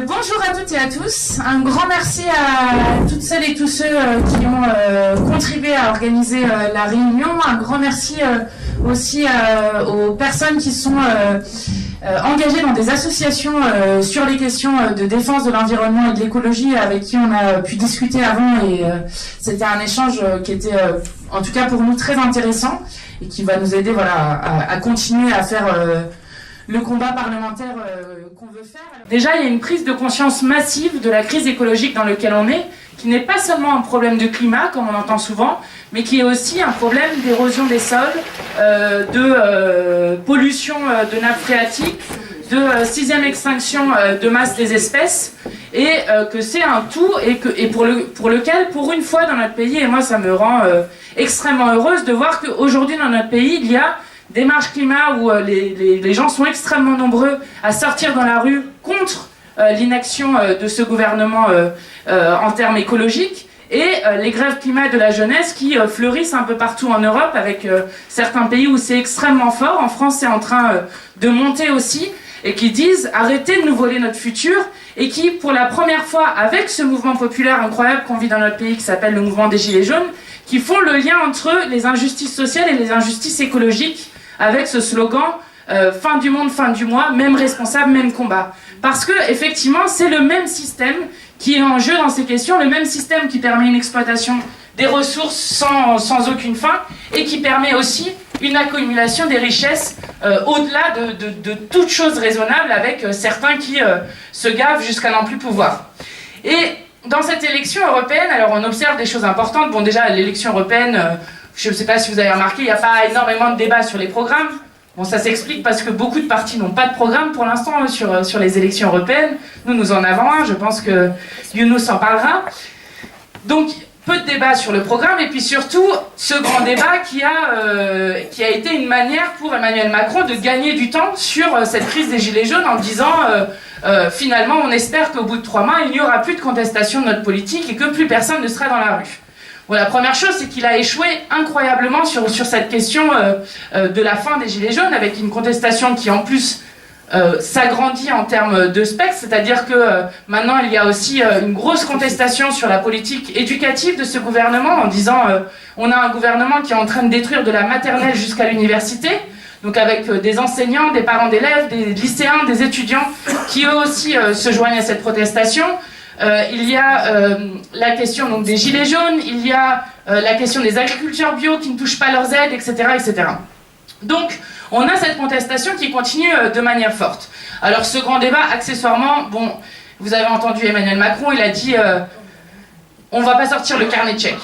Bonjour à toutes et à tous. Un grand merci à toutes celles et tous ceux qui ont contribué à organiser la réunion. Un grand merci aussi aux personnes qui sont engagées dans des associations sur les questions de défense de l'environnement et de l'écologie avec qui on a pu discuter avant et c'était un échange qui était en tout cas pour nous très intéressant et qui va nous aider à continuer à faire le combat parlementaire qu'on veut faire. Déjà, il y a une prise de conscience massive de la crise écologique dans laquelle on est, qui n'est pas seulement un problème de climat, comme on entend souvent, mais qui est aussi un problème d'érosion des sols, de pollution de nappes phréatiques, de sixième extinction de masse des espèces, et que c'est un tout, et pour lequel, pour une fois dans notre pays, et moi ça me rend extrêmement heureuse de voir qu'aujourd'hui dans notre pays, il y a des marches climat où les gens sont extrêmement nombreux à sortir dans la rue contre l'inaction de ce gouvernement en termes écologiques et les grèves climat de la jeunesse qui fleurissent un peu partout en Europe avec certains pays où c'est extrêmement fort. En France, c'est en train de monter aussi et qui disent arrêtez de nous voler notre futur et qui, pour la première fois, avec ce mouvement populaire incroyable qu'on vit dans notre pays qui s'appelle le mouvement des Gilets jaunes, qui font le lien entre les injustices sociales et les injustices écologiques avec ce slogan fin du monde, fin du mois, même responsable, même combat. Parce que effectivement, c'est le même système qui est en jeu dans ces questions, le même système qui permet une exploitation des ressources sans aucune fin et qui permet aussi une accumulation des richesses au-delà de toute chose raisonnable avec certains qui se gavent jusqu'à n'en plus pouvoir. Et dans cette élection européenne, alors on observe des choses importantes. Bon, déjà, l'élection européenne, je ne sais pas si vous avez remarqué, il n'y a pas énormément de débats sur les programmes. Bon, ça s'explique parce que beaucoup de partis n'ont pas de programme pour l'instant sur les élections européennes. Nous en avons un, je pense que Younous en parlera. Donc, peu de débats sur le programme et puis surtout, ce grand débat qui a été une manière pour Emmanuel Macron de gagner du temps sur cette crise des Gilets jaunes en disant finalement, on espère qu'au bout de 3 mois, il n'y aura plus de contestation de notre politique et que plus personne ne sera dans la rue. Bon, la première chose, c'est qu'il a échoué incroyablement sur cette question de la fin des Gilets jaunes, avec une contestation qui en plus s'agrandit en termes de spectre, c'est-à-dire que maintenant il y a aussi une grosse contestation sur la politique éducative de ce gouvernement, en disant on a un gouvernement qui est en train de détruire de la maternelle jusqu'à l'université, donc avec des enseignants, des parents d'élèves, des lycéens, des étudiants qui eux aussi se joignent à cette protestation. Il y a la question donc, des gilets jaunes, il y a la question des agriculteurs bio qui ne touchent pas leurs aides, etc., etc. Donc, on a cette contestation qui continue de manière forte. Alors, ce grand débat, accessoirement, bon, vous avez entendu Emmanuel Macron, il a dit on ne va pas sortir le carnet tchèque.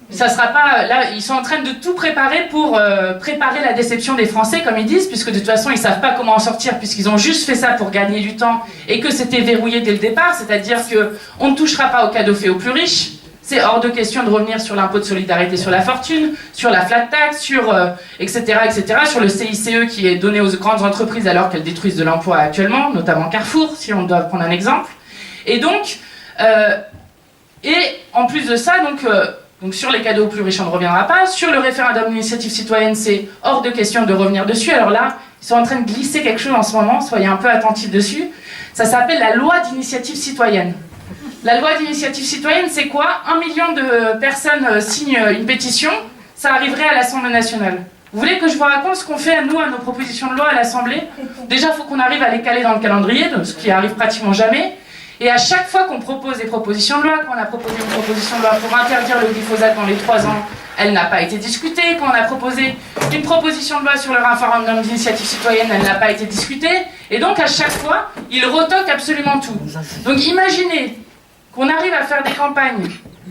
Ça sera pas, là, ils sont en train de tout préparer pour préparer la déception des Français, comme ils disent, puisque de toute façon, ils ne savent pas comment en sortir, puisqu'ils ont juste fait ça pour gagner du temps, et que c'était verrouillé dès le départ, c'est-à-dire qu'on ne touchera pas aux cadeaux faits aux plus riches. C'est hors de question de revenir sur l'impôt de solidarité sur la fortune, sur la flat tax, sur etc., sur le CICE qui est donné aux grandes entreprises alors qu'elles détruisent de l'emploi actuellement, notamment Carrefour, si on doit prendre un exemple. Et donc, et en plus de ça, donc sur les cadeaux aux plus riches, on ne reviendra pas. Sur le référendum d'initiative citoyenne, c'est hors de question de revenir dessus. Alors là, ils sont en train de glisser quelque chose en ce moment, soyez un peu attentifs dessus. Ça s'appelle la loi d'initiative citoyenne. La loi d'initiative citoyenne, c'est quoi? 1 million de personnes signent une pétition, ça arriverait à l'Assemblée nationale. Vous voulez que je vous raconte ce qu'on fait, nous, à nos propositions de loi à l'Assemblée? Déjà, il faut qu'on arrive à les caler dans le calendrier, ce qui arrive pratiquement jamais. Et à chaque fois qu'on propose des propositions de loi, quand on a proposé une proposition de loi pour interdire le glyphosate dans les 3 ans, elle n'a pas été discutée. Quand on a proposé une proposition de loi sur le référendum d'initiative citoyenne, elle n'a pas été discutée. Et donc, à chaque fois, ils retoquent absolument tout. Donc, imaginez qu'on arrive à faire des campagnes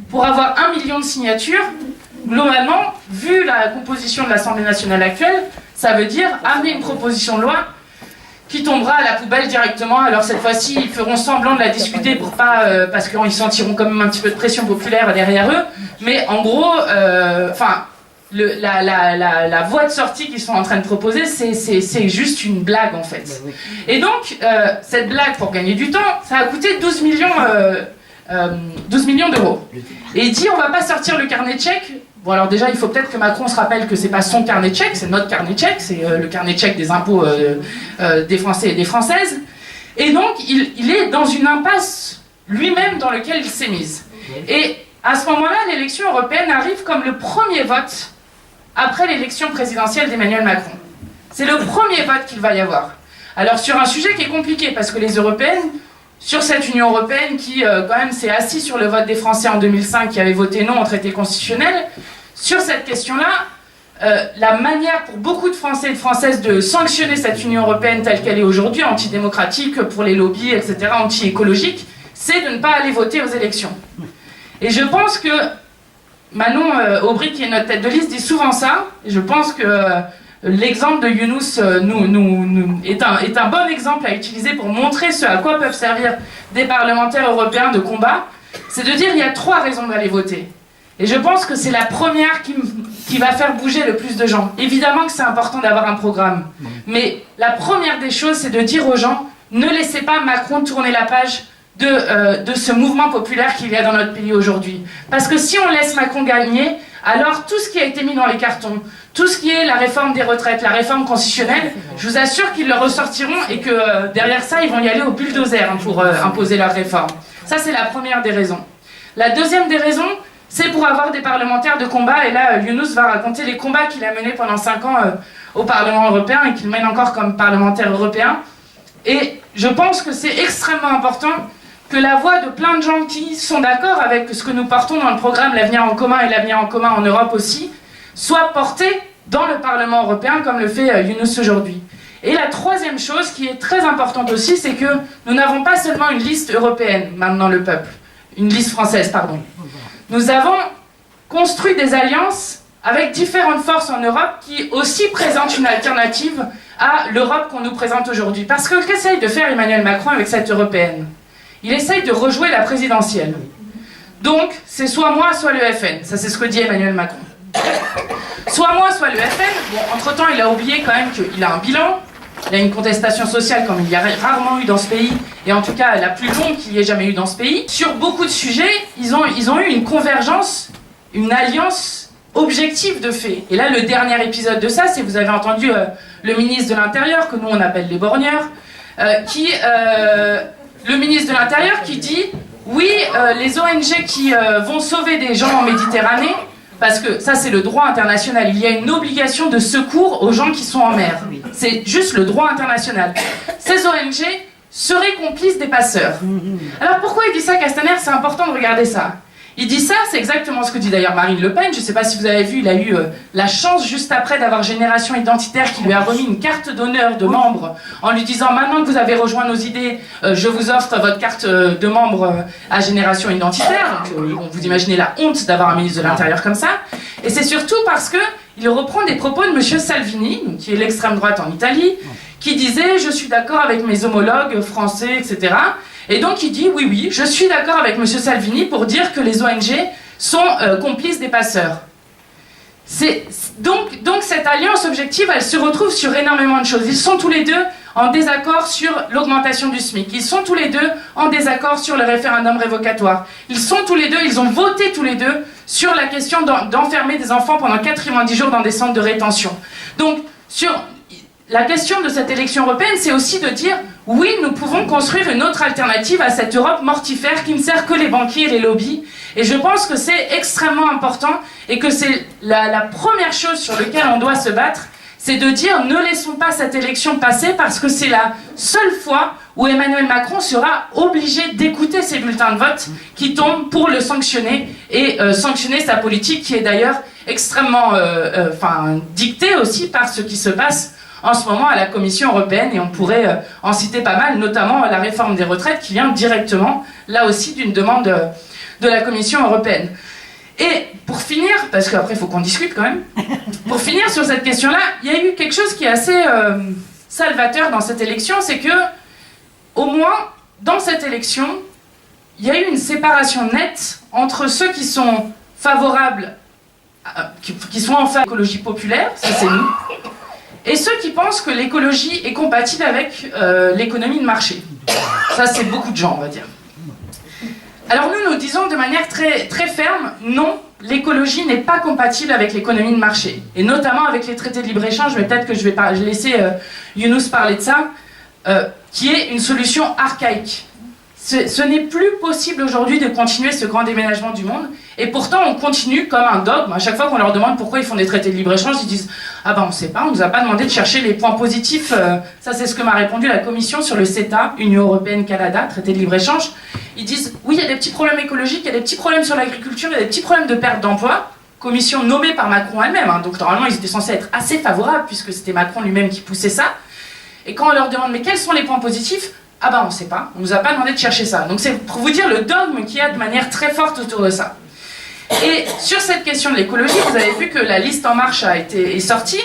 pour avoir 1 million de signatures. Globalement, vu la composition de l'Assemblée nationale actuelle, ça veut dire amener une proposition de loi qui tombera à la poubelle directement. Alors cette fois-ci, ils feront semblant de la discuter pour pas, parce qu'ils sentiront quand même un petit peu de pression populaire derrière eux. Mais en gros, la voie de sortie qu'ils sont en train de proposer, c'est juste une blague en fait. Et donc, cette blague, pour gagner du temps, ça a coûté 12 millions d'euros. Et il dit, on va pas sortir le carnet de chèques. Bon, alors déjà, il faut peut-être que Macron se rappelle que c'est pas son carnet de chèques, c'est notre carnet de chèques, c'est le carnet de chèques des impôts des Français et des Françaises. Et donc, il est dans une impasse lui-même dans laquelle il s'est mis. Et à ce moment-là, l'élection européenne arrive comme le premier vote après l'élection présidentielle d'Emmanuel Macron. C'est le premier vote qu'il va y avoir. Alors, sur un sujet qui est compliqué, parce que les européennes, sur cette Union européenne qui, quand même, s'est assise sur le vote des Français en 2005, qui avait voté non au traité constitutionnel, sur cette question-là, la manière pour beaucoup de Français et de Françaises de sanctionner cette Union européenne telle qu'elle est aujourd'hui, antidémocratique pour les lobbies, etc., anti-écologique, c'est de ne pas aller voter aux élections. Et je pense que Manon Aubry, qui est notre tête de liste, dit souvent ça, et je pense que l'exemple de Younous est un bon exemple à utiliser pour montrer ce à quoi peuvent servir des parlementaires européens de combat, c'est de dire il y a 3 raisons d'aller voter. Et je pense que c'est la première qui va faire bouger le plus de gens. Évidemment que c'est important d'avoir un programme, mais la première des choses, c'est de dire aux gens, ne laissez pas Macron tourner la page de ce mouvement populaire qu'il y a dans notre pays aujourd'hui. Parce que si on laisse Macron gagner, alors tout ce qui a été mis dans les cartons, tout ce qui est la réforme des retraites, la réforme constitutionnelle, je vous assure qu'ils le ressortiront et que derrière ça, ils vont y aller au bulldozer pour imposer leur réforme. Ça, c'est la première des raisons. La deuxième des raisons, c'est pour avoir des parlementaires de combat. Et là, Younous va raconter les combats qu'il a menés pendant 5 ans au Parlement européen et qu'il mène encore comme parlementaire européen. Et je pense que c'est extrêmement important que la voix de plein de gens qui sont d'accord avec ce que nous portons dans le programme L'avenir en commun et l'avenir en commun en Europe aussi, soit portée dans le Parlement européen comme le fait Younous aujourd'hui. Et la troisième chose qui est très importante aussi, c'est que nous n'avons pas seulement une liste européenne maintenant le peuple, une liste française, pardon. Nous avons construit des alliances avec différentes forces en Europe qui aussi présentent une alternative à l'Europe qu'on nous présente aujourd'hui. Parce que qu'essaye de faire Emmanuel Macron avec cette européenne ? Il essaye de rejouer la présidentielle. Donc, c'est soit moi, soit le FN. Ça, c'est ce que dit Emmanuel Macron. Soit moi, soit le FN. Bon, entre-temps, il a oublié quand même qu'il a un bilan. Il y a une contestation sociale comme il y a rarement eu dans ce pays, et en tout cas la plus longue qu'il y ait jamais eu dans ce pays. Sur beaucoup de sujets, ils ont eu une convergence, une alliance objective de fait. Et là, le dernier épisode de ça, c'est vous avez entendu le ministre de l'Intérieur, que nous on appelle les borgneurs, le ministre de l'Intérieur qui dit oui, les ONG qui vont sauver des gens en Méditerranée, parce que ça c'est le droit international, il y a une obligation de secours aux gens qui sont en mer. C'est juste le droit international. Ces ONG seraient complices des passeurs. Alors pourquoi il dit ça, Castaner? C'est important de regarder ça. Il dit ça, c'est exactement ce que dit d'ailleurs Marine Le Pen. Je ne sais pas si vous avez vu, il a eu la chance juste après d'avoir Génération Identitaire qui lui a remis une carte d'honneur de membre en lui disant « Maintenant que vous avez rejoint nos idées, je vous offre votre carte de membre à Génération Identitaire. » Donc, vous imaginez la honte d'avoir un ministre de l'Intérieur comme ça. Et c'est surtout parce qu'il reprend des propos de M. Salvini, donc, qui est l'extrême droite en Italie, qui disait « Je suis d'accord avec mes homologues français, etc. » Et donc il dit, oui, je suis d'accord avec M. Salvini pour dire que les ONG sont complices des passeurs. Donc cette alliance objective, elle se retrouve sur énormément de choses. Ils sont tous les deux en désaccord sur l'augmentation du SMIC. Ils sont tous les deux en désaccord sur le référendum révocatoire. Ils ont voté tous les deux sur la question d'enfermer des enfants pendant 90 jours dans des centres de rétention. Donc, la question de cette élection européenne, c'est aussi de dire oui, nous pouvons construire une autre alternative à cette Europe mortifère qui ne sert que les banquiers et les lobbies. Et je pense que c'est extrêmement important et que c'est la première chose sur laquelle on doit se battre, c'est de dire ne laissons pas cette élection passer parce que c'est la seule fois où Emmanuel Macron sera obligé d'écouter ces bulletins de vote qui tombent pour le sanctionner et sanctionner sa politique qui est d'ailleurs extrêmement dictée aussi par ce qui se passe en ce moment à la Commission européenne, et on pourrait en citer pas mal, notamment la réforme des retraites qui vient directement, là aussi, d'une demande de la Commission européenne. Et pour finir, parce qu'après il faut qu'on discute quand même, pour finir sur cette question-là, il y a eu quelque chose qui est assez salvateur dans cette élection, c'est que, au moins, dans cette élection, il y a eu une séparation nette entre ceux qui sont favorables qui sont en faveur de l'écologie populaire, ça c'est nous, et ceux qui pensent que l'écologie est compatible avec l'économie de marché. Ça c'est beaucoup de gens, on va dire. Alors nous disons de manière très, très ferme, non, l'écologie n'est pas compatible avec l'économie de marché, et notamment avec les traités de libre-échange, mais peut-être que je vais laisser Younous parler de ça, qui est une solution archaïque. Ce n'est plus possible aujourd'hui de continuer ce grand déménagement du monde, et pourtant on continue comme un dogme. À chaque fois qu'on leur demande pourquoi ils font des traités de libre-échange, ils disent « Ah ben on ne sait pas, on ne nous a pas demandé de chercher les points positifs. » Ça c'est ce que m'a répondu la Commission sur le CETA, Union Européenne-Canada, traité de libre-échange. Ils disent « Oui, il y a des petits problèmes écologiques, il y a des petits problèmes sur l'agriculture, il y a des petits problèmes de perte d'emploi. » Commission nommée par Macron elle-même, hein, donc normalement ils étaient censés être assez favorables puisque c'était Macron lui-même qui poussait ça. Et quand on leur demande « Mais quels sont les points positifs ?» Ah bah on ne sait pas, on ne nous a pas demandé de chercher ça. Donc c'est pour vous dire le dogme qu'il y a de manière très forte autour de ça. Et sur cette question de l'écologie, vous avez vu que la liste En Marche est sortie,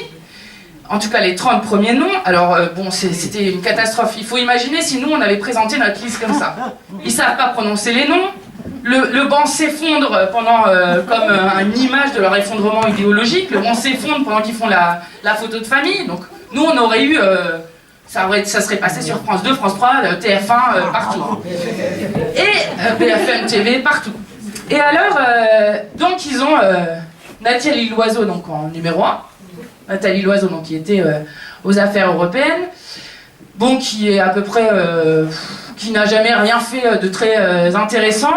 en tout cas les 30 premiers noms. Alors bon, c'était une catastrophe. Il faut imaginer si nous on avait présenté notre liste comme ça. Ils ne savent pas prononcer les noms, le banc s'effondre pendant comme une image de leur effondrement idéologique, le banc s'effondre pendant qu'ils font la photo de famille. Donc nous on aurait eu... ça serait passé sur France 2, France 3, TF1, partout. Et BFM TV, partout. Et alors, donc ils ont Nathalie Loiseau donc, en numéro 1. Nathalie Loiseau donc, qui était aux affaires européennes. Bon, qui est à peu près... qui n'a jamais rien fait de très intéressant,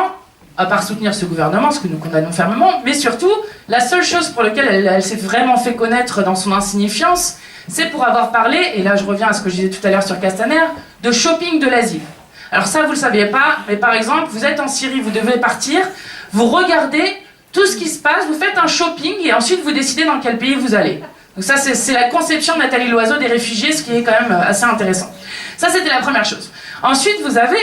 à part soutenir ce gouvernement, ce que nous condamnons fermement. Mais surtout, la seule chose pour laquelle elle s'est vraiment fait connaître dans son insignifiance, c'est pour avoir parlé, et là je reviens à ce que je disais tout à l'heure sur Castaner, de shopping de l'asile. Alors ça vous le saviez pas, mais par exemple, vous êtes en Syrie, vous devez partir, vous regardez tout ce qui se passe, vous faites un shopping et ensuite vous décidez dans quel pays vous allez. Donc ça c'est la conception de Nathalie Loiseau des réfugiés, ce qui est quand même assez intéressant. Ça c'était la première chose. Ensuite vous avez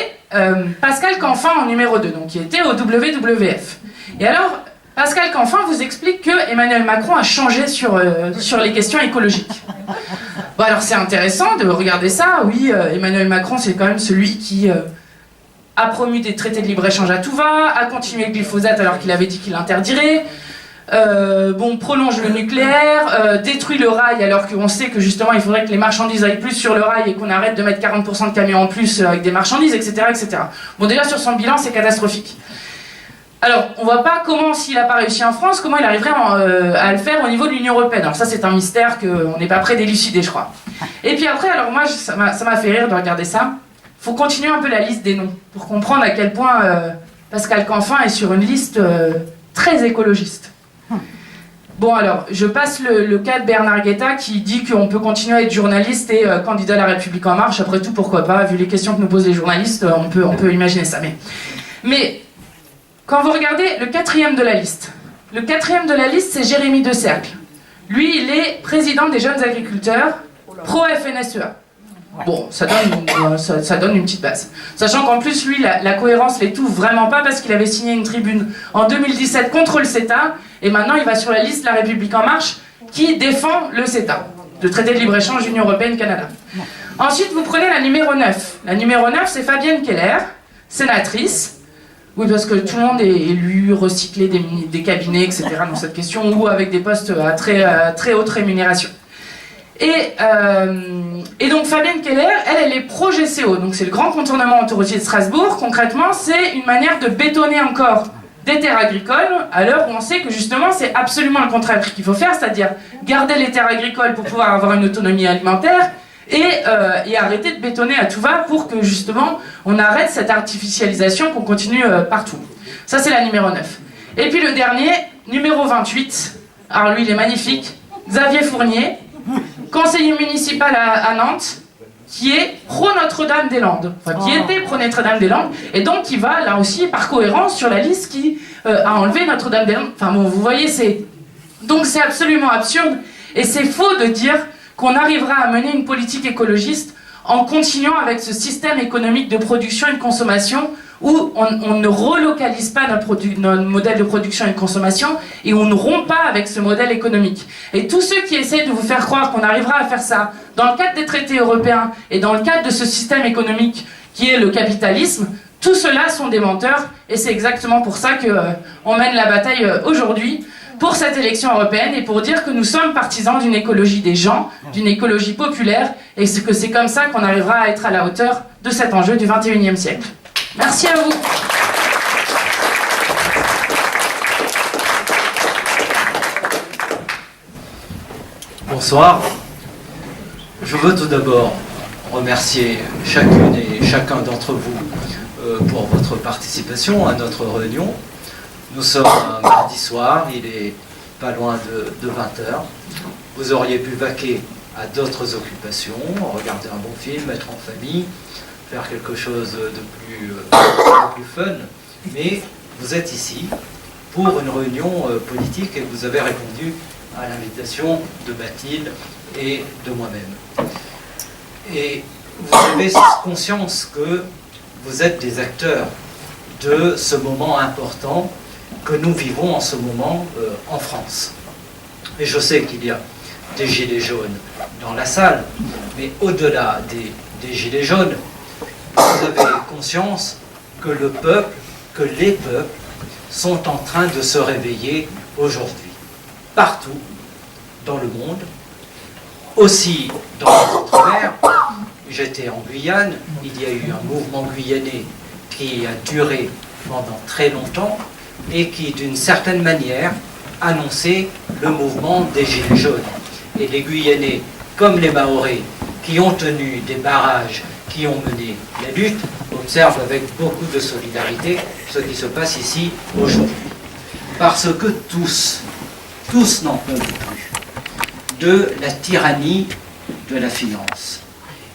Pascal Canfin en numéro 2, donc qui était au WWF. Et alors... Pascal Canfin vous explique que Emmanuel Macron a changé sur les questions écologiques. Bon alors c'est intéressant de regarder ça, oui, Emmanuel Macron c'est quand même celui qui a promu des traités de libre-échange à tout va, a continué le glyphosate alors qu'il avait dit qu'il l'interdirait, prolonge le nucléaire, détruit le rail alors qu'on sait que justement il faudrait que les marchandises aillent plus sur le rail et qu'on arrête de mettre 40% de camions en plus avec des marchandises, etc., etc. Bon déjà sur son bilan c'est catastrophique. Alors, on voit pas comment, s'il n'a pas réussi en France, comment il arriverait à le faire au niveau de l'Union Européenne. Alors ça, c'est un mystère qu'on n'est pas prêt d'élucider, je crois. Et puis après, alors moi, ça m'a fait rire de regarder ça. Il faut continuer un peu la liste des noms, pour comprendre à quel point Pascal Canfin est sur une liste très écologiste. Bon alors, je passe le cas de Bernard Guetta, qui dit qu'on peut continuer à être journaliste et candidat à la République En Marche. Après tout, pourquoi pas, vu les questions que nous posent les journalistes, on peut imaginer ça. Mais quand vous regardez le quatrième de la liste, c'est Jérémy De Cercle. Lui, il est président des jeunes agriculteurs, pro-FNSEA. Bon, ça donne une petite base. Sachant qu'en plus, lui, la cohérence l'étouffe vraiment pas parce qu'il avait signé une tribune en 2017 contre le CETA et maintenant il va sur la liste La République En Marche qui défend le CETA, le traité de libre-échange Union Européenne-Canada. Ensuite, vous prenez la numéro 9. La numéro 9, c'est Fabienne Keller, sénatrice. Oui, parce que tout le monde est élu, recyclé des cabinets, etc. dans cette question, ou avec des postes à très haute rémunération. Et donc Fabienne Keller, elle est pro-GCO, donc c'est le grand contournement autoroutier de Strasbourg. Concrètement, c'est une manière de bétonner encore des terres agricoles, à l'heure où on sait que justement c'est absolument le contraire qu'il faut faire, c'est-à-dire garder les terres agricoles pour pouvoir avoir une autonomie alimentaire, et arrêter de bétonner à tout va pour que justement on arrête cette artificialisation qu'on continue partout. Ça c'est la numéro 9. Et puis le dernier, numéro 28, alors lui il est magnifique, Xavier Fournier, conseiller municipal à Nantes, qui est pro-Notre-Dame-des-Landes, enfin qui était pro-Notre-Dame-des-Landes, et donc qui va là aussi par cohérence sur la liste qui a enlevé Notre-Dame-des-Landes. Enfin bon, vous voyez, donc c'est absolument absurde, et c'est faux de dire qu'on arrivera à mener une politique écologiste en continuant avec ce système économique de production et de consommation où on ne relocalise pas notre modèle de production et de consommation et on ne rompt pas avec ce modèle économique. Et tous ceux qui essaient de vous faire croire qu'on arrivera à faire ça dans le cadre des traités européens et dans le cadre de ce système économique qui est le capitalisme, tous ceux-là sont des menteurs et c'est exactement pour ça qu'on mène la bataille aujourd'hui pour cette élection européenne et pour dire que nous sommes partisans d'une écologie des gens, d'une écologie populaire, et que c'est comme ça qu'on arrivera à être à la hauteur de cet enjeu du XXIe siècle. Merci à vous. Bonsoir. Je veux tout d'abord remercier chacune et chacun d'entre vous pour votre participation à notre réunion. Nous sommes un mardi soir, il est pas loin de 20h. Vous auriez pu vaquer à d'autres occupations, regarder un bon film, être en famille, faire quelque chose de plus fun, mais vous êtes ici pour une réunion politique et vous avez répondu à l'invitation de Mathilde et de moi-même. Et vous avez conscience que vous êtes des acteurs de ce moment important que nous vivons en ce moment en France. Et je sais qu'il y a des gilets jaunes dans la salle, mais au-delà des gilets jaunes, vous avez conscience que le peuple, que les peuples sont en train de se réveiller aujourd'hui. Partout dans le monde, aussi dans les Outre-mer. J'étais en Guyane, il y a eu un mouvement guyanais qui a duré pendant très longtemps et qui, d'une certaine manière, annonçait le mouvement des Gilets jaunes. Et les Guyanais, comme les Mahorais, qui ont tenu des barrages, qui ont mené la lutte, observent avec beaucoup de solidarité ce qui se passe ici aujourd'hui. Parce que tous n'en peuvent plus de la tyrannie de la finance.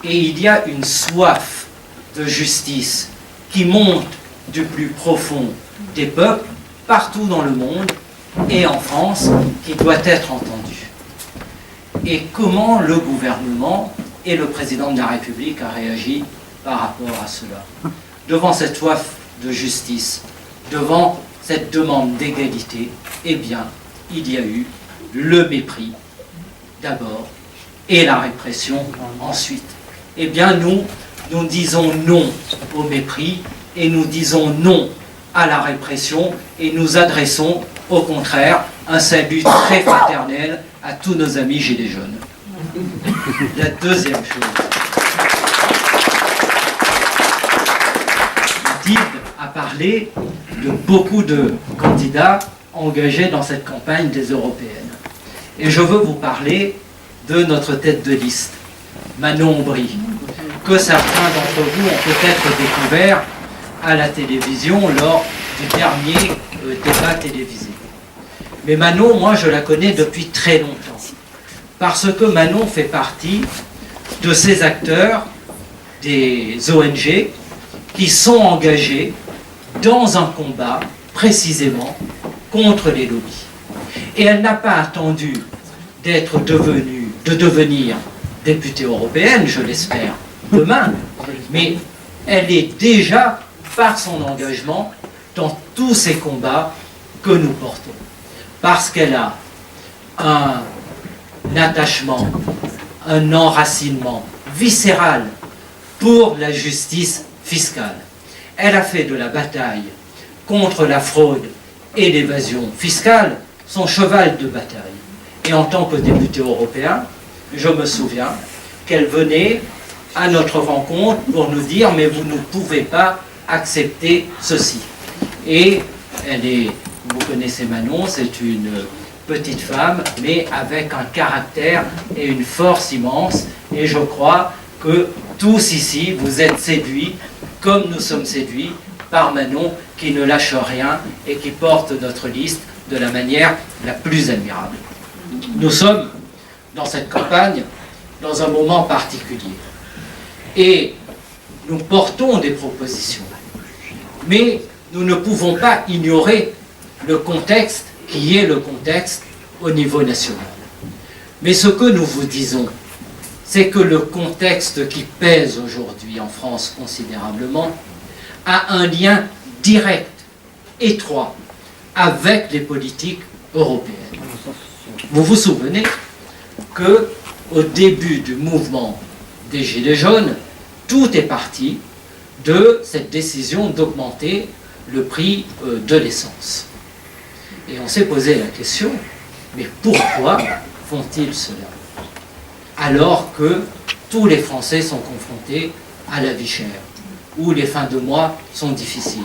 Et il y a une soif de justice qui monte du plus profond des peuples, partout dans le monde, et en France, qui doit être entendue. Et comment le gouvernement et le président de la République a réagi par rapport à cela? Devant cette soif de justice, devant cette demande d'égalité, eh bien, il y a eu le mépris d'abord et la répression ensuite. Eh bien, nous disons non au mépris et nous disons non à la répression et nous adressons au contraire un salut très fraternel à tous nos amis gilets jaunes. La deuxième chose, Mathilde a parlé de beaucoup de candidats engagés dans cette campagne des européennes. Et je veux vous parler de notre tête de liste, Manon Aubry, que certains d'entre vous ont peut-être découvert à la télévision lors du dernier débat télévisé. Mais Manon, moi, je la connais depuis très longtemps. Parce que Manon fait partie de ces acteurs des ONG qui sont engagés dans un combat précisément contre les lobbies. Et elle n'a pas attendu de devenir députée européenne, je l'espère, demain, mais elle est déjà, par son engagement, dans tous ces combats que nous portons. Parce qu'elle a un attachement, un enracinement viscéral pour la justice fiscale. Elle a fait de la bataille contre la fraude et l'évasion fiscale son cheval de bataille. Et en tant que député européen, je me souviens qu'elle venait à notre rencontre pour nous dire « mais vous ne pouvez pas accepter ceci ». Et vous connaissez Manon, c'est une petite femme, mais avec un caractère et une force immense. Et je crois que tous ici, vous êtes séduits, comme nous sommes séduits, par Manon, qui ne lâche rien et qui porte notre liste de la manière la plus admirable. Nous sommes, dans cette campagne, dans un moment particulier. Et nous portons des propositions. Mais nous ne pouvons pas ignorer le contexte qui est le contexte au niveau national. Mais ce que nous vous disons, c'est que le contexte qui pèse aujourd'hui en France considérablement a un lien direct, étroit, avec les politiques européennes. Vous vous souvenez qu'au début du mouvement des Gilets jaunes, tout est parti de cette décision d'augmenter le prix de l'essence. Et on s'est posé la question, mais pourquoi font-ils cela? Alors que tous les Français sont confrontés à la vie chère, où les fins de mois sont difficiles.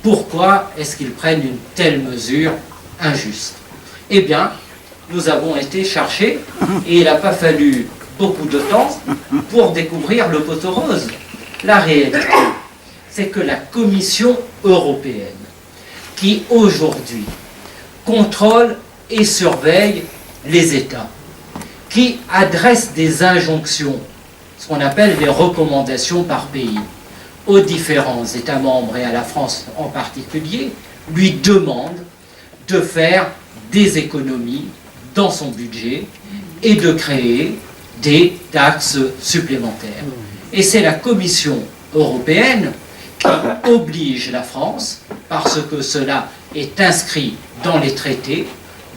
Pourquoi est-ce qu'ils prennent une telle mesure injuste? Eh bien, nous avons été chercher, et il n'a pas fallu beaucoup de temps pour découvrir le poteau rose. La réalité, c'est que la Commission européenne, qui aujourd'hui contrôle et surveille les États, qui adresse des injonctions, ce qu'on appelle des recommandations par pays, aux différents États membres et à la France en particulier, lui demande de faire des économies dans son budget et de créer des taxes supplémentaires. Et c'est la Commission européenne qui oblige la France, parce que cela est inscrit dans les traités,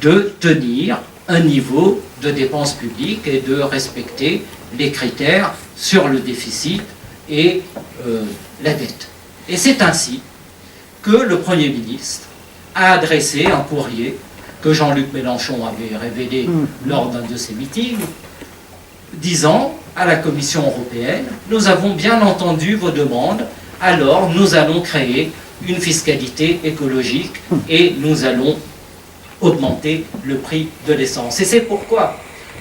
de tenir un niveau de dépenses publiques et de respecter les critères sur le déficit et la dette. Et c'est ainsi que le Premier ministre a adressé un courrier que Jean-Luc Mélenchon avait révélé lors d'un de ses meetings, disant à la Commission européenne: nous avons bien entendu vos demandes, alors nous allons créer une fiscalité écologique et nous allons augmenter le prix de l'essence. Et c'est pourquoi,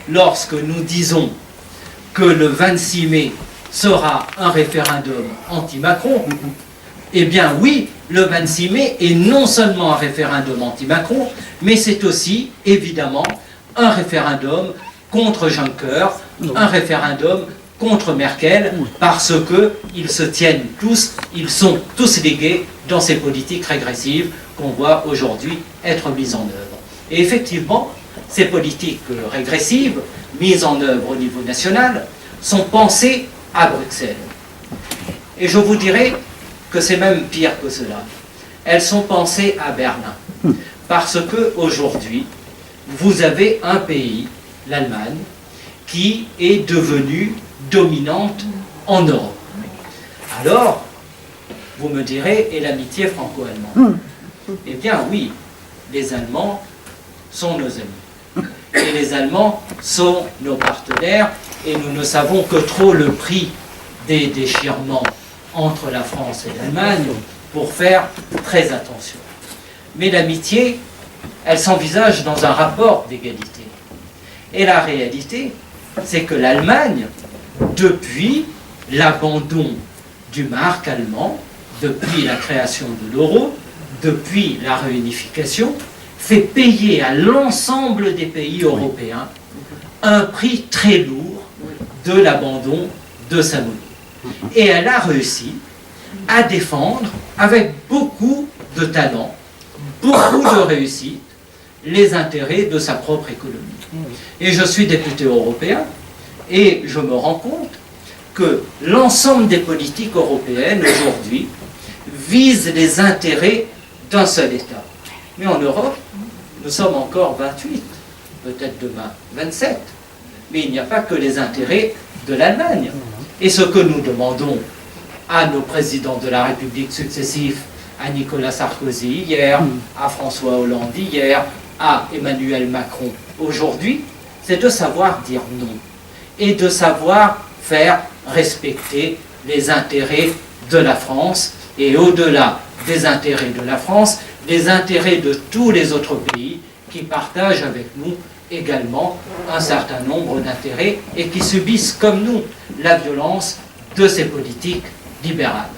lorsque nous disons que le 26 mai sera un référendum anti-Macron, eh bien oui, le 26 mai est non seulement un référendum anti-Macron, mais c'est aussi, évidemment, un référendum contre Juncker, un référendum contre Merkel, parce qu'ils se tiennent tous, ils sont tous ligués dans ces politiques régressives qu'on voit aujourd'hui être mises en œuvre. Et effectivement, ces politiques régressives, mises en œuvre au niveau national, sont pensées à Bruxelles. Et je vous dirais que c'est même pire que cela. Elles sont pensées à Berlin. Parce qu'aujourd'hui, vous avez un pays, l'Allemagne, qui est devenue dominante en Europe. Alors, vous me direz, et l'amitié franco-allemande? Eh bien oui, les Allemands sont nos amis. Et les Allemands sont nos partenaires, et nous ne savons que trop le prix des déchirements entre la France et l'Allemagne pour faire très attention. Mais l'amitié, elle s'envisage dans un rapport d'égalité. Et la réalité, c'est que l'Allemagne, depuis l'abandon du mark allemand, depuis la création de l'euro, depuis la réunification, fait payer à l'ensemble des pays européens un prix très lourd de l'abandon de sa monnaie. Et elle a réussi à défendre, avec beaucoup de talent, beaucoup de réussite, les intérêts de sa propre économie. Et je suis député européen, et je me rends compte que l'ensemble des politiques européennes aujourd'hui visent les intérêts d'un seul État. Mais en Europe, nous sommes encore 28, peut-être demain 27. Mais il n'y a pas que les intérêts de l'Allemagne. Et ce que nous demandons à nos présidents de la République successifs, à Nicolas Sarkozy hier, à François Hollande hier, à Emmanuel Macron aujourd'hui, c'est de savoir dire non et de savoir faire respecter les intérêts de la France et au-delà des intérêts de la France, les intérêts de tous les autres pays qui partagent avec nous également un certain nombre d'intérêts et qui subissent comme nous la violence de ces politiques libérales.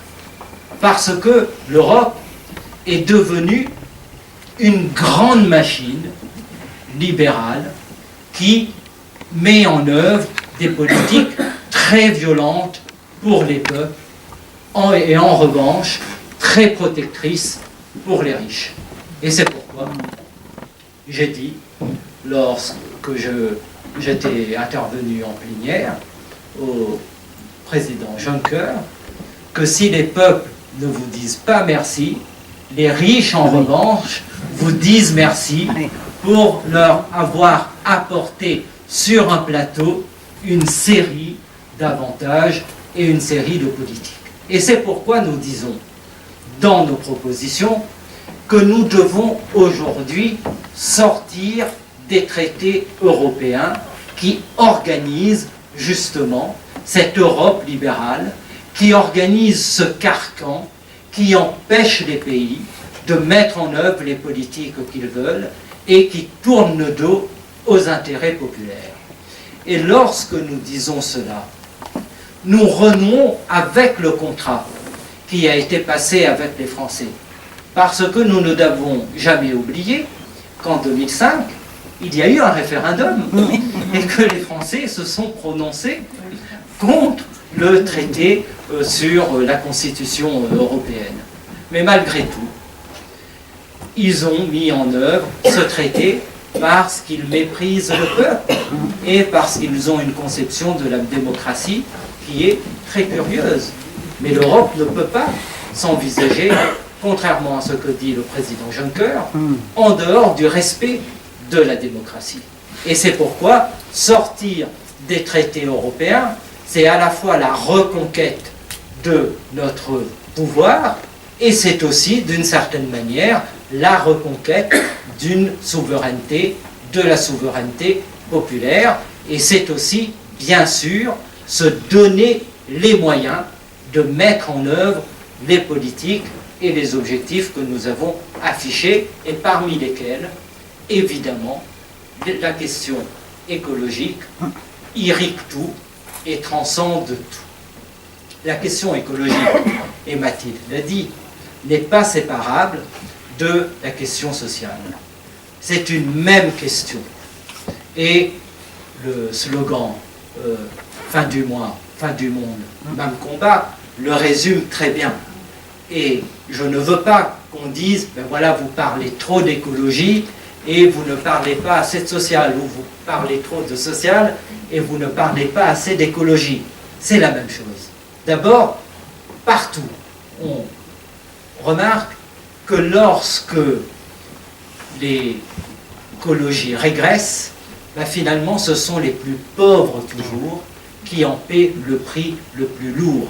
Parce que l'Europe est devenue une grande machine libérale qui met en œuvre des politiques très violentes pour les peuples et en revanche très protectrices pour les riches. Et c'est pourquoi j'ai dit, lorsque j'étais intervenu en plénière au président Juncker, que si les peuples ne vous disent pas merci, les riches en revanche vous disent merci pour leur avoir apporté sur un plateau une série d'avantages et une série de politiques. Et c'est pourquoi nous disons dans nos propositions que nous devons aujourd'hui sortir des traités européens qui organisent justement cette Europe libérale, qui organise ce carcan, qui empêche les pays de mettre en œuvre les politiques qu'ils veulent et qui tournent le dos aux intérêts populaires. Et lorsque nous disons cela, nous renouons avec le contrat qui a été passé avec les Français. Parce que nous ne devons jamais oublier qu'en 2005, il y a eu un référendum et que les Français se sont prononcés contre le traité sur la Constitution européenne. Mais malgré tout, ils ont mis en œuvre ce traité parce qu'ils méprisent le peuple et parce qu'ils ont une conception de la démocratie qui est très curieuse. Mais l'Europe ne peut pas s'envisager, contrairement à ce que dit le président Juncker, en dehors du respect de la démocratie. Et c'est pourquoi sortir des traités européens, c'est à la fois la reconquête de notre pouvoir et c'est aussi, d'une certaine manière, la reconquête d'une souveraineté, de la souveraineté populaire. Et c'est aussi, bien sûr, se donner les moyens de mettre en œuvre les politiques et les objectifs que nous avons affichés, et parmi lesquels, évidemment, la question écologique irrigue tout et transcende tout. La question écologique, et Mathilde l'a dit, n'est pas séparable de la question sociale. C'est une même question. Et le slogan fin du mois, fin du monde, même combat, le résume très bien. Et je ne veux pas qu'on dise, ben voilà, vous parlez trop d'écologie et vous ne parlez pas assez de social, ou vous parlez trop de social et vous ne parlez pas assez d'écologie. C'est la même chose. D'abord, partout, on remarque que lorsque l'écologie régresse, ben finalement ce sont les plus pauvres toujours qui en paient le prix le plus lourd.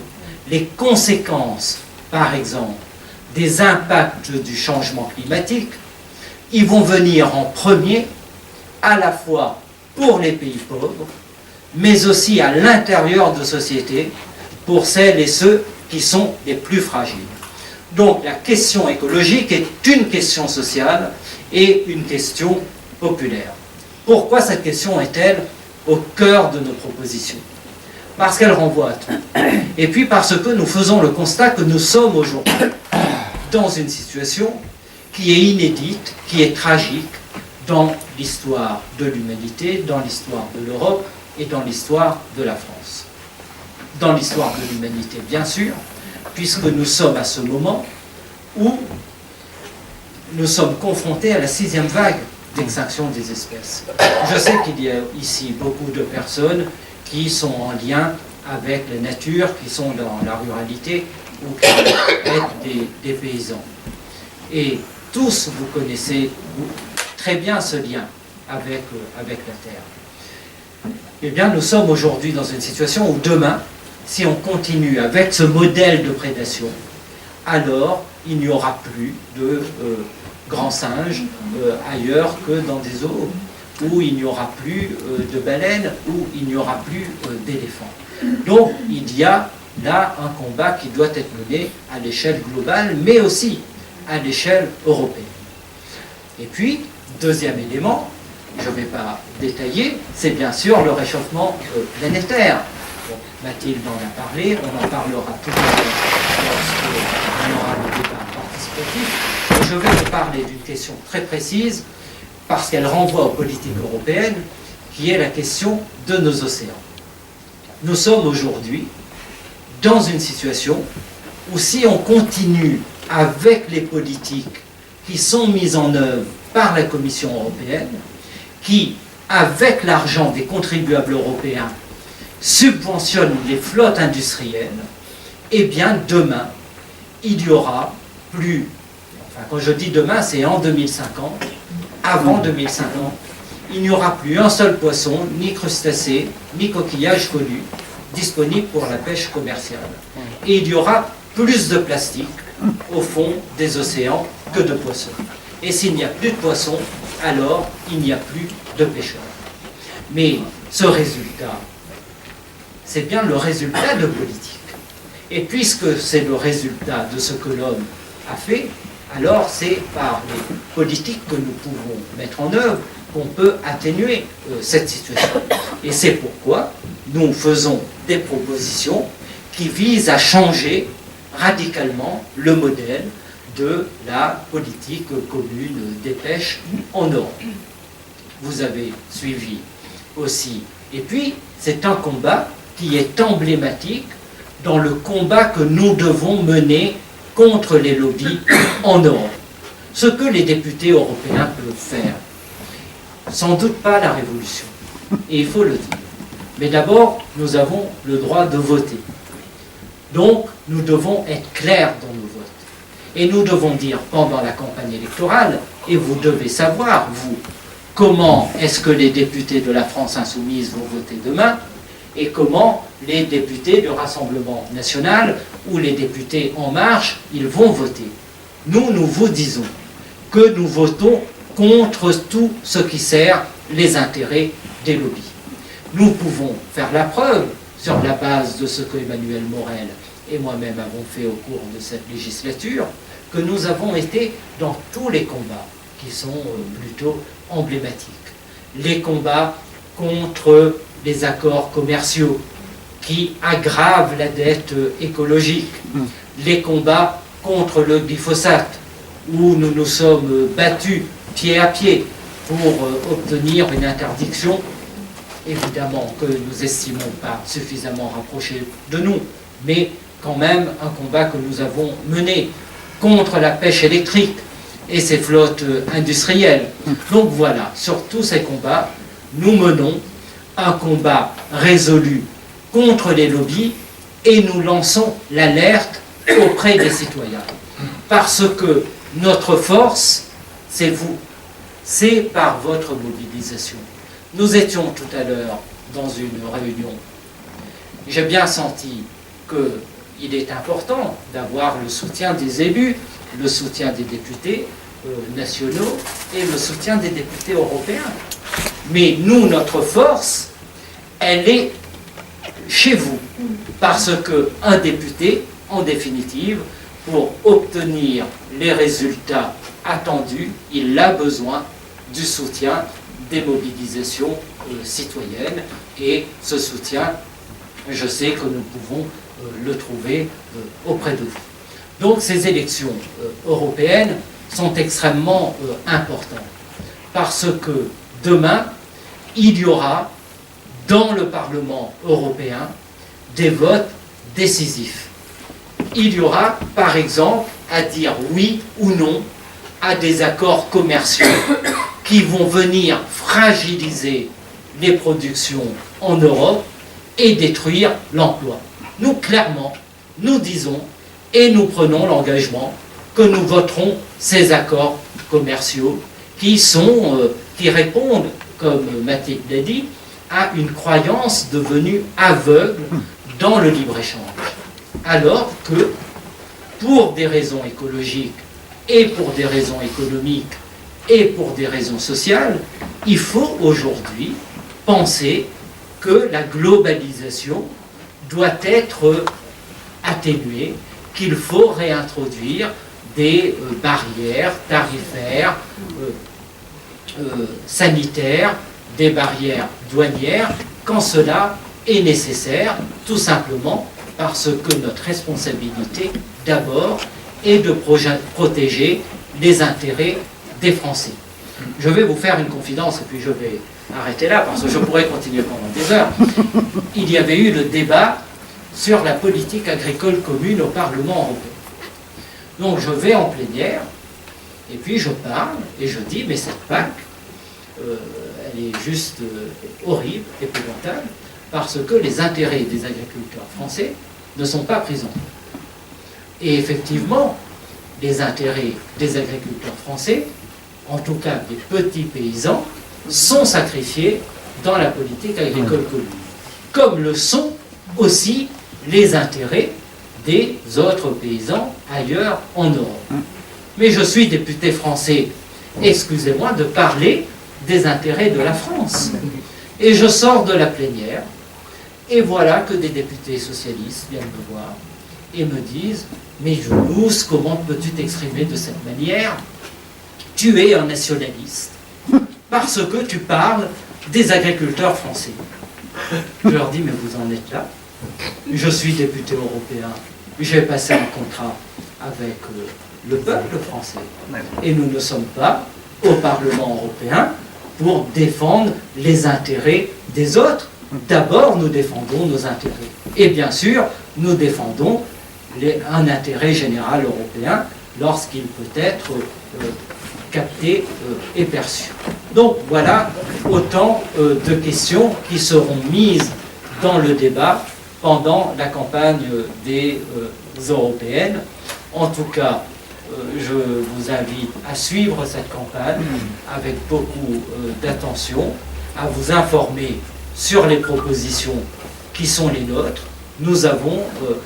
Les conséquences, par exemple, des impacts du changement climatique, ils vont venir en premier, à la fois pour les pays pauvres, mais aussi à l'intérieur de sociétés, pour celles et ceux qui sont les plus fragiles. Donc la question écologique est une question sociale et une question populaire. Pourquoi cette question est-elle au cœur de nos propositions? Parce qu'elle renvoie à tout. Et puis parce que nous faisons le constat que nous sommes aujourd'hui dans une situation qui est inédite, qui est tragique dans l'histoire de l'humanité, dans l'histoire de l'Europe et dans l'histoire de la France. Dans l'histoire de l'humanité, bien sûr, puisque nous sommes à ce moment où nous sommes confrontés à la 6e vague d'extinction des espèces. Je sais qu'il y a ici beaucoup de personnes qui sont en lien avec la nature, qui sont dans la ruralité ou qui sont des paysans. Et tous, vous connaissez très bien ce lien avec la Terre. Eh bien, nous sommes aujourd'hui dans une situation où demain, si on continue avec ce modèle de prédation, alors il n'y aura plus de grands singes ailleurs que dans des zoos, où il n'y aura plus de baleines, où il n'y aura plus d'éléphants. Donc il y a là un combat qui doit être mené à l'échelle globale, mais aussi à l'échelle européenne. Et puis, deuxième élément, je ne vais pas détailler, c'est bien sûr le réchauffement planétaire. Bon, Mathilde en a parlé, on en parlera tout à l'heure lorsqu'on aura le débat participatif. Je vais vous parler d'une question très précise, parce qu'elle renvoie aux politiques européennes, qui est la question de nos océans. Nous sommes aujourd'hui dans une situation où si on continue avec les politiques qui sont mises en œuvre par la Commission européenne, qui, avec l'argent des contribuables européens, subventionnent les flottes industrielles, eh bien demain, il y aura plus, enfin quand je dis demain, c'est en 2050, avant 2050, il n'y aura plus un seul poisson, ni crustacé, ni coquillage connu, disponible pour la pêche commerciale. Et il y aura plus de plastique au fond des océans que de poissons. Et s'il n'y a plus de poissons, alors il n'y a plus de pêcheurs. Mais ce résultat, c'est bien le résultat de politique. Et puisque c'est le résultat de ce que l'homme a fait, alors c'est par les politiques que nous pouvons mettre en œuvre qu'on peut atténuer cette situation. Et c'est pourquoi nous faisons des propositions qui visent à changer radicalement le modèle de la politique commune des pêches en Europe. Vous avez suivi aussi. Et puis, c'est un combat qui est emblématique dans le combat que nous devons mener contre les lobbies en Europe. Ce que les députés européens peuvent faire, sans doute pas la révolution, et il faut le dire. Mais d'abord, nous avons le droit de voter. Donc, nous devons être clairs dans nos votes. Et nous devons dire pendant la campagne électorale, et vous devez savoir, vous, comment est-ce que les députés de la France insoumise vont voter demain, et comment les députés du Rassemblement national ou les députés En Marche, ils vont voter. Nous vous disons que nous votons contre tout ce qui sert les intérêts des lobbies. Nous pouvons faire la preuve sur la base de ce que Emmanuel Morel et moi-même avons fait au cours de cette législature, que nous avons été dans tous les combats qui sont plutôt emblématiques. Les combats contre les accords commerciaux qui aggravent la dette écologique, les combats contre le glyphosate, où nous nous sommes battus pied à pied pour obtenir une interdiction, évidemment que nous estimons pas suffisamment rapprochée de nous, mais quand même un combat que nous avons mené contre la pêche électrique et ses flottes industrielles. Donc voilà, sur tous ces combats, nous menons un combat résolu contre les lobbies et nous lançons l'alerte auprès des citoyens. Parce que notre force, c'est vous. C'est par votre mobilisation. Nous étions tout à l'heure dans une réunion. J'ai bien senti qu'il est important d'avoir le soutien des élus, le soutien des députés nationaux et le soutien des députés européens. Mais nous, notre force, elle est chez vous. Parce qu'un député, en définitive, pour obtenir les résultats attendus, il a besoin du soutien des mobilisations citoyennes. Et ce soutien, je sais que nous pouvons le trouver auprès de vous. Donc ces élections européennes sont extrêmement importantes. Parce que demain, il y aura dans le Parlement européen des votes décisifs. Il y aura, par exemple, à dire oui ou non à des accords commerciaux qui vont venir fragiliser les productions en Europe et détruire l'emploi. Nous, clairement, nous disons et nous prenons l'engagement que nous voterons ces accords commerciaux qui répondent, comme Mathilde l'a dit, à une croyance devenue aveugle dans le libre-échange. Alors que, pour des raisons écologiques et pour des raisons économiques et pour des raisons sociales, il faut aujourd'hui penser que la globalisation doit être atténuée, qu'il faut réintroduire des barrières tarifaires, sanitaires, des barrières douanières, quand cela est nécessaire, tout simplement parce que notre responsabilité, d'abord, est de protéger les intérêts des Français. Je vais vous faire une confidence, et puis je vais arrêter là, parce que je pourrais continuer pendant des heures. Il y avait eu le débat sur la politique agricole commune au Parlement européen. Donc je vais en plénière, et puis je parle, et je dis, mais cette PAC, elle est juste horrible, épouvantable, parce que les intérêts des agriculteurs français ne sont pas pris en compte. Et effectivement, les intérêts des agriculteurs français, en tout cas des petits paysans, sont sacrifiés dans la politique agricole commune. Comme le sont aussi les intérêts des autres paysans ailleurs en Europe. Mais je suis député français. Excusez-moi de parler des intérêts de la France. Et je sors de la plénière, et voilà que des députés socialistes viennent me voir et me disent « Mais Jules, comment peux-tu t'exprimer de cette manière? Tu es un nationaliste, parce que tu parles des agriculteurs français. » Je leur dis « Mais vous en êtes là. Je suis député européen, j'ai passé un contrat avec le peuple français. Et nous ne sommes pas au Parlement européen pour défendre les intérêts des autres. D'abord, nous défendons nos intérêts. Et bien sûr, nous défendons un intérêt général européen lorsqu'il peut être capté et perçu. Donc voilà autant de questions qui seront mises dans le débat pendant la campagne des européennes. En tout cas, je vous invite à suivre cette campagne avec beaucoup d'attention, à vous informer sur les propositions qui sont les nôtres. Nous avons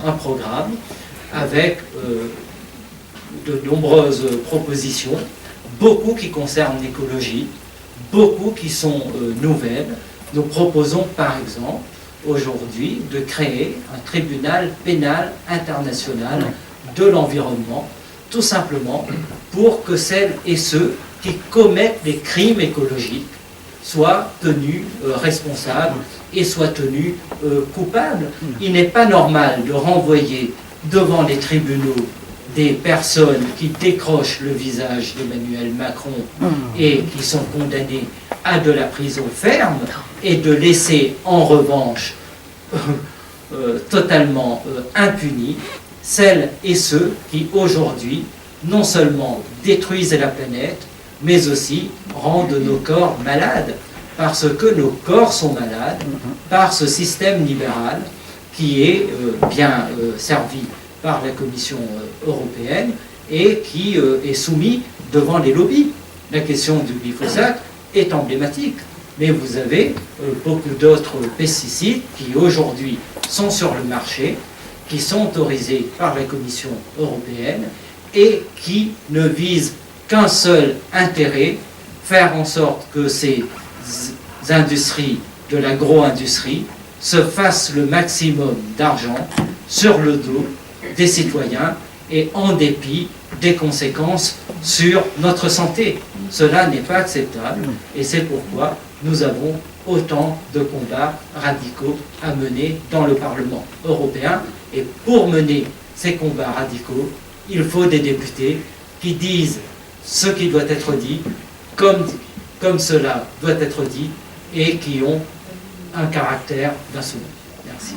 un programme avec de nombreuses propositions, beaucoup qui concernent l'écologie, beaucoup qui sont nouvelles. Nous proposons par exemple aujourd'hui de créer un tribunal pénal international de l'environnement, tout simplement pour que celles et ceux qui commettent des crimes écologiques soient tenus responsables et soient tenus coupables. Il n'est pas normal de renvoyer devant les tribunaux des personnes qui décrochent le visage d'Emmanuel Macron et qui sont condamnées à de la prison ferme et de laisser en revanche totalement impunis celles et ceux qui aujourd'hui non seulement détruisent la planète, mais aussi rendent nos corps malades, parce que nos corps sont malades par ce système libéral qui est bien servi par la Commission européenne et qui est soumis devant les lobbies. La question du glyphosate est emblématique, mais vous avez beaucoup d'autres pesticides qui aujourd'hui sont sur le marché, qui sont autorisés par la Commission européenne et qui ne visent qu'un seul intérêt, faire en sorte que ces industries de l'agro-industrie se fassent le maximum d'argent sur le dos des citoyens et en dépit des conséquences sur notre santé. Cela n'est pas acceptable et c'est pourquoi nous avons autant de combats radicaux à mener dans le Parlement européen. Et pour mener ces combats radicaux, il faut des députés qui disent ce qui doit être dit, comme cela doit être dit, et qui ont un caractère d'insoumis. Merci.